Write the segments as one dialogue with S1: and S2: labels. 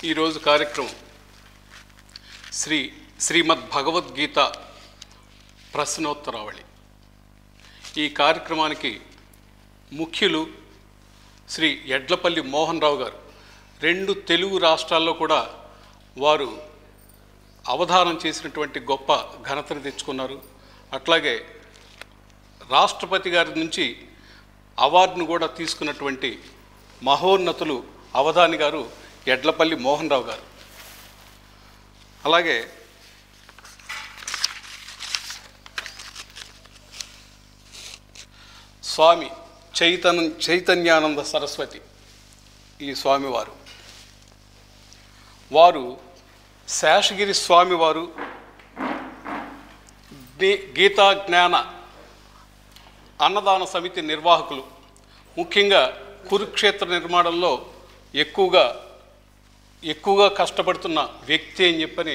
S1: ఈరోజు కార్యక్రమం శ్రీమద్ భగవద్గీత ప్రశ్నోత్తరావళి. ఈ కార్యక్రమానికి ముఖ్యులు శ్రీ యడ్లపల్లి మోహన్ రావు గారు. 2 తెలుగు రాష్ట్రాల్లో కూడా వారు అవధానం చేసినటువంటి గొప్ప ఘనతను తెచ్చుకున్నారు. అట్లాగే రాష్ట్రపతి గారి నుంచి అవార్డును కూడా తీసుకున్నటువంటి మహోన్నతులు అవధాని గారు యడ్లపల్లి మోహన్ రావు గారు. అలాగే స్వామి చైతన్యానంద సరస్వతి ఈ స్వామివారు, వారు శేషగిరి స్వామివారు గీతా జ్ఞాన అన్నదాన సమితి నిర్వాహకులు. ముఖ్యంగా కురుక్షేత్ర నిర్మాణంలో ఎక్కువగా కష్టపడుతున్న వ్యక్తి అని చెప్పని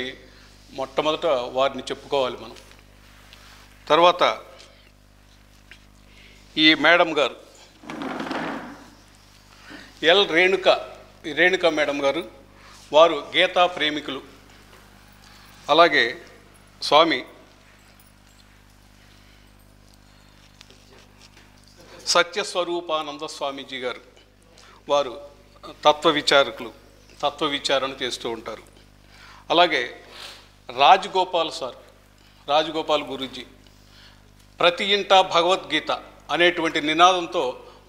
S1: మొట్టమొదట వారిని చెప్పుకోవాలి మనం. తర్వాత ఈ మేడం గారు ఎల్ రేణుక మేడం గారు, వారు గీతా ప్రేమికులు. అలాగే స్వామి సత్యస్వరూపానంద స్వామీజీ గారు, వారు తత్వ విచారణ చేస్తూ ఉంటారు. అలాగే రాజగోపాల్ గురూజీ ప్రతి ఇంటా భగవద్గీత అనేటువంటి నినాదంతో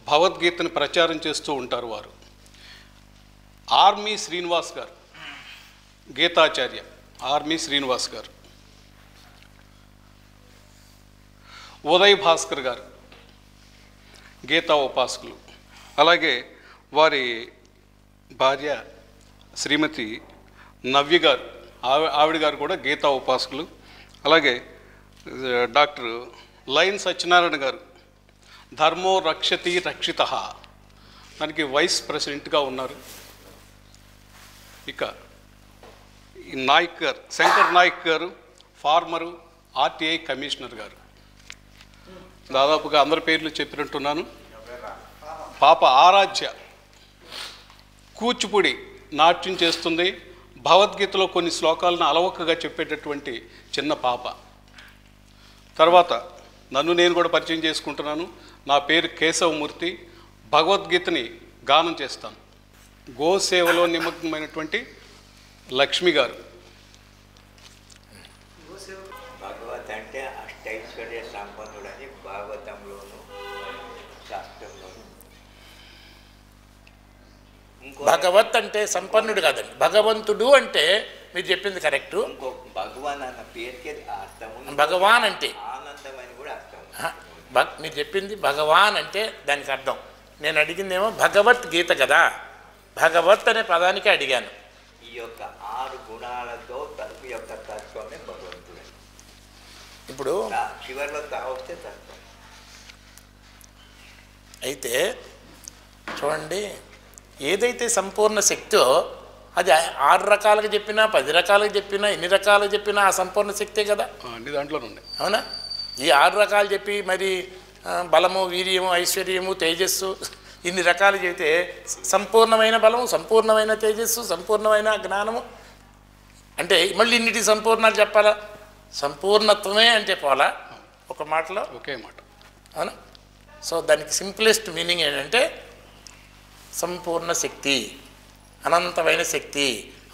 S1: భగవద్గీతను ప్రచారం చేస్తూ ఉంటారు. వారు ఆర్మీ శ్రీనివాస్ గారు, గీతాచార్య ఆర్మీ శ్రీనివాస్ గారు. ఉదయ్ భాస్కర్ గారు గీతా ఉపాసకులు. అలాగే వారి భార్య శ్రీమతి నవ్య గారు, ఆవిడ గారు కూడా గీతా ఉపాసకులు. అలాగే డాక్టర్ లైన్ సత్యనారాయణ గారు ధర్మో రక్షతి రక్షిత, దానికి వైస్ ప్రెసిడెంట్గా ఉన్నారు. ఇక శంకర్ నాయక్ గారు ఫార్మరు ఆర్టీఐ కమిషనర్ గారు. దాదాపుగా అందరి పేర్లు చెప్పినట్టున్నాను. పాప ఆరాధ్య కూచిపూడి నాట్యం చేస్తుంది. భగవద్గీతలో కొన్ని శ్లోకాలను అలవక్కగా చెప్పేటటువంటి చిన్న పాప. తర్వాత నన్ను నేను కూడా పరిచయం చేసుకుంటున్నాను. నా పేరు కేశవమూర్తి. భగవద్గీతని గానం చేస్తాను. గోసేవలో నిమగ్నమైనటువంటి లక్ష్మి గారు.
S2: భగవత్ అంటే అష్టైశ్వర్య సంపన్నుడని భాగవతంలోను శాస్త్రంలోను.
S3: భగవత్ అంటే సంపన్నుడు కాదండి, భగవంతుడు అంటే మీరు చెప్పింది కరెక్టు.
S2: ఇంకో భగవాన్ అన్న పేరుకి అర్థం,
S3: భగవాన్ అంటే
S2: ఆనందం అని కూడా అర్థం.
S3: మీరు చెప్పింది భగవాన్ అంటే దానికి అర్థం. నేను అడిగిందేమో భగవద్గీత కదా, భగవత్ అనే పదానికి అడిగాను.
S2: ఈ యొక్క 6 గుణాలతో తలుపు యొక్క తత్వమే భగవంతుడు.
S3: ఇప్పుడు
S2: చివరిలో తావస్తే తత్వం.
S3: అయితే చూడండి, ఏదైతే సంపూర్ణ శక్తో అది 6 రకాలుగా చెప్పినా 10 రకాలుగా చెప్పినా ఎన్ని రకాలుగా చెప్పినా ఆ సంపూర్ణ శక్తే కదా.
S1: అన్ని దాంట్లోనే ఉన్నాయి.
S3: అవునా? ఈ 6 రకాలు చెప్పి మరి బలము, వీర్యము, ఐశ్వర్యము, తేజస్సు ఇన్ని రకాలు చెబితే సంపూర్ణమైన బలము, సంపూర్ణమైన తేజస్సు, సంపూర్ణమైన జ్ఞానము అంటే మళ్ళీ ఇన్నిటి సంపూర్ణాలు చెప్పాలా? సంపూర్ణత్వమే అంటే పోలా ఒక మాటలో,
S1: ఒకే మాట.
S3: అవునా? సో దానికి సింప్లెస్ట్ మీనింగ్ ఏంటంటే సంపూర్ణ శక్తి, అనంతమైన శక్తి.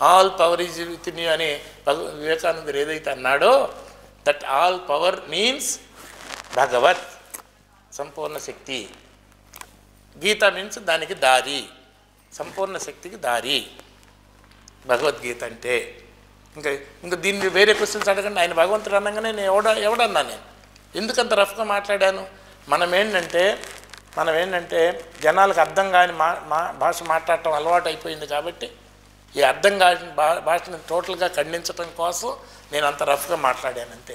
S3: All power is within you అని వివేకానందుడు ఏదైతే అన్నాడో, దట్ ఆల్ పవర్ మీన్స్ భగవత్, సంపూర్ణ శక్తి. గీత మీన్స్ దానికి దారి, సంపూర్ణ శక్తికి దారి భగవద్గీత అంటే. ఇంకా దీన్ని వేరే క్వశ్చన్స్ అడగండి. ఆయన భగవంతుడు అనగానే నేను ఎవడన్నా నేను ఎందుకంత రఫ్గా మాట్లాడాను? మనం ఏంటంటే జనాలకు అర్థం కాని భాష మాట్లాడటం అలవాటు అయిపోయింది కాబట్టి ఈ అర్థం కాని భాషను టోటల్గా ఖండించడం కోసం నేను అంత రఫ్గా మాట్లాడాను అంతే.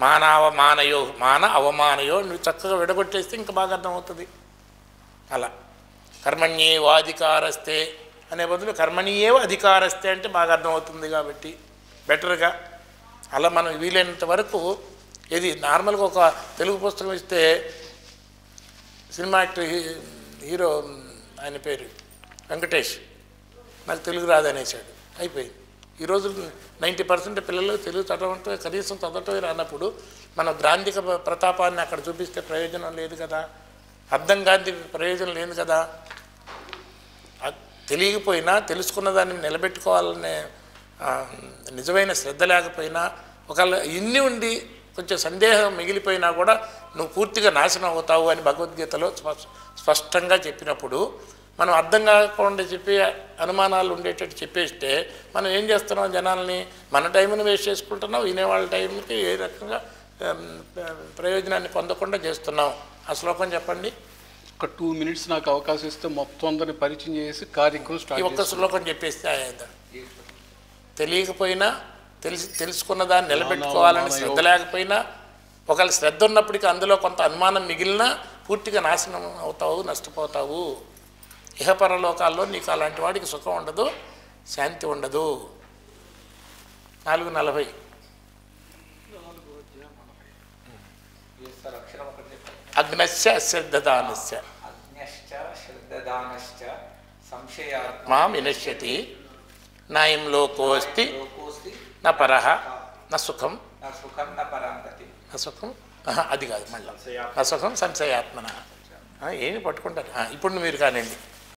S3: మాన అవమానయో నువ్వు చక్కగా విడగొట్టేస్తే ఇంకా బాగా అర్థమవుతుంది. అలా కర్మణ్యేవ అధికారస్తే అనే బదులు కర్మణ్యేవ అధికారస్తే అంటే బాగా అర్థమవుతుంది కాబట్టి బెటర్గా అలా మనం వీలైనంత వరకు ఇది నార్మల్గా ఒక తెలుగు పుస్తకం ఇస్తే సినిమా యాక్టర్ హీరో ఆయన పేరు వెంకటేష్ నాకు తెలుగు రాదనేసాడు, అయిపోయింది. ఈరోజు 90% పిల్లలు తెలుగు చదవటం కనీసం చదవటమే రానప్పుడు మన గ్రాంధిక ప్రతాపాన్ని అక్కడ చూపిస్తే ప్రయోజనం లేదు కదా, అర్థం కాని ప్రయోజనం లేదు కదా. తెలియకపోయినా తెలుసుకున్న దాన్ని నిలబెట్టుకోవాలనే నిజమైన శ్రద్ధ లేకపోయినా, ఒకవేళ ఇన్ని ఉండి కొంచెం సందేహం మిగిలిపోయినా కూడా నువ్వు పూర్తిగా నాశనం అవుతావు అని భగవద్గీతలో స్పష్టంగా చెప్పినప్పుడు మనం అర్థం కాకుండా చెప్పి అనుమానాలు ఉండేటట్టు చెప్పేస్తే మనం ఏం చేస్తున్నాం, జనాల్ని మన టైంని వేస్ట్ చేసుకుంటున్నాం, వినేవాళ్ళ టైంకి ఏ రకంగా ప్రయోజనాన్ని పొందకుండా చేస్తున్నాం. ఆ శ్లోకం చెప్పండి.
S1: ఒక 2 minutes నాకు అవకాశం ఇస్తే మొత్తం అందరిని పరిచయం చేసి కార్యక్రమం
S3: ఈ
S1: స్టార్ట్
S3: ఒక్క శ్లోకం చెప్పేస్తే తెలియకపోయినా తెలుసుకున్న దాన్ని నిలబెట్టుకోవాలని శ్రద్ధ లేకపోయినా, ఒకవేళ శ్రద్ధ ఉన్నప్పటికీ అందులో కొంత అనుమానం మిగిలినా పూర్తిగా నాశనం అవుతావు, నష్టపోతావు. ఇహపరలోకాల్లో నీకు అలాంటి వాడికి సుఖం ఉండదు, శాంతి ఉండదు. 4:40 అగ్నశ్చ అశ్రద్ధదానశ్చ మాం వినశ్యతి నాయం లోకోస్తి నా పరహ నా సుఖం నా సుఖం అది కాదు, మళ్ళీ నా సుఖం సంశయాత్మన. ఏమి పట్టుకుంటారు. ఇప్పుడు మీరు కానివ్వండి.